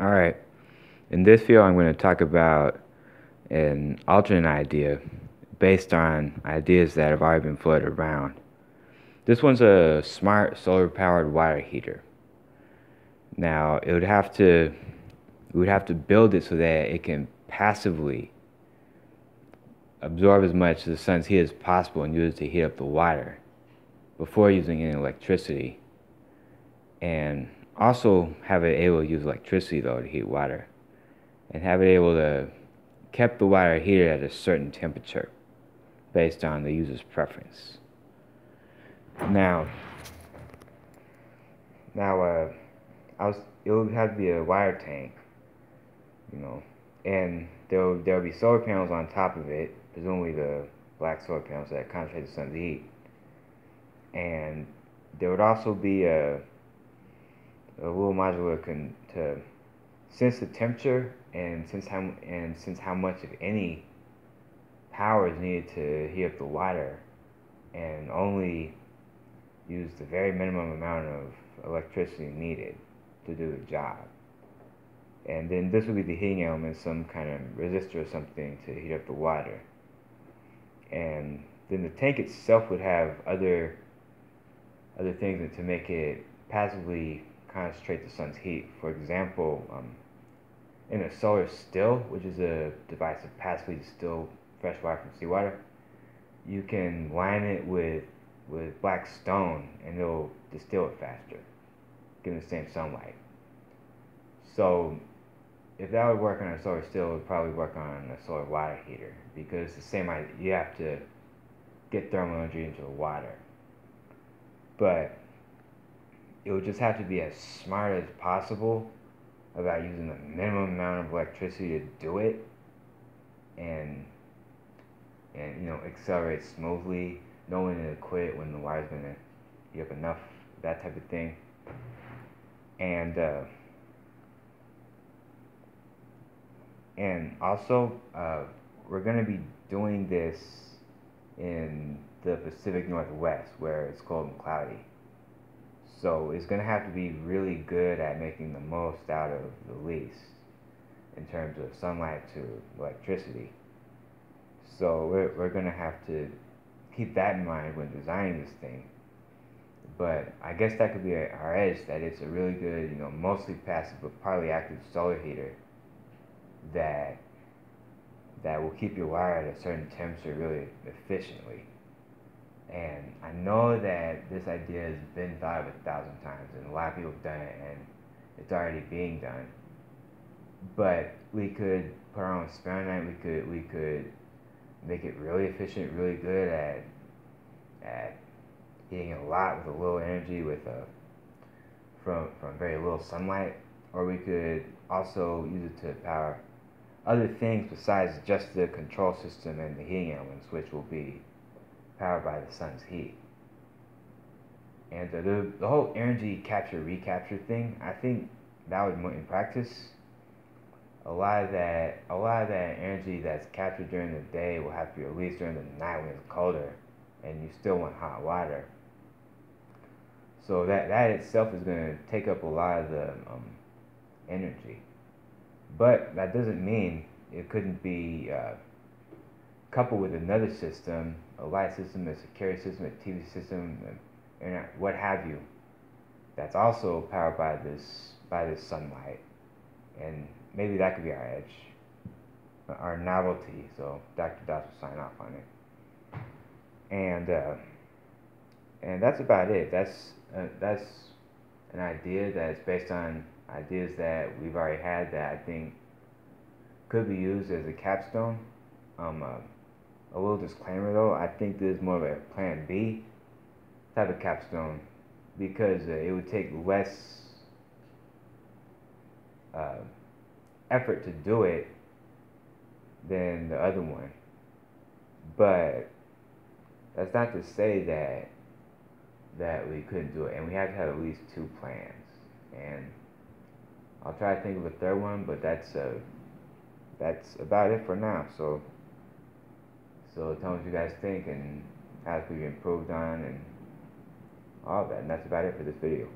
Alright, in this video I'm going to talk about an alternate idea based on ideas that have already been floated around. This one's a smart solar powered water heater. Now we would have to build it so that it can passively absorb as much of the sun's heat as possible and use it to heat up the water before using any electricity, and also have it able to use electricity though to heat water, and have it able to keep the water heated at a certain temperature based on the user's preference. Now it would have to be a water tank, and there'll be solar panels on top of it, presumably the black solar panels that concentrate the sun's heat, and there would also be a little module to sense the temperature and sense how much, if any, power is needed to heat up the water, and only use the very minimum amount of electricity needed to do the job. And then this would be the heating element, some kind of resistor or something to heat up the water. And then the tank itself would have other things to make it passively concentrate the sun's heat. For example, in a solar still, which is a device to passively distill fresh water from seawater, you can line it with black stone and it'll distill it faster, given the same sunlight. So if that would work on a solar still, it would probably work on a solar water heater, because it's the same idea. You have to get thermal energy into the water, but it would just have to be as smart as possible about using the minimum amount of electricity to do it, and accelerate smoothly, knowing to quit when the wire's going to heat up enough, that type of thing. And also, we're going to be doing this in the Pacific Northwest, where it's cold and cloudy. So it's going to have to be really good at making the most out of the least in terms of sunlight to electricity. So we're going to have to keep that in mind when designing this thing. But I guess that could be our edge, that it's a really good, mostly passive but partly active solar heater that will keep your wire at a certain temperature really efficiently. And I know that this idea has been thought of 1,000 times, and a lot of people have done it, and it's already being done. But we could put our own spin on it. We could make it really efficient, really good at heating it a lot with a little energy, from very little sunlight. Or we could also use it to power other things besides just the control system and the heating elements, which will be powered by the sun's heat. And the whole energy capture recapture thing, I think that would, in practice, a lot of that energy that's captured during the day will have to be released during the night when it's colder and you still want hot water. So that itself is going to take up a lot of the energy. But that doesn't mean it couldn't be coupled with another system, a light system, a security system, a TV system, and what have you, that's also powered by this sunlight. And maybe that could be our edge, our novelty. So Dr. Doss will sign off on it. And that's about it. That's an idea that's based on ideas that we've already had that I think could be used as a capstone. A little disclaimer though, I think this is more of a plan B type of capstone, because it would take less effort to do it than the other one. But that's not to say that we couldn't do it, and we have to have at least 2 plans. And I'll try to think of a third one, but that's about it for now. So tell me what you guys think and how it could be improved on and all of that. And that's about it for this video.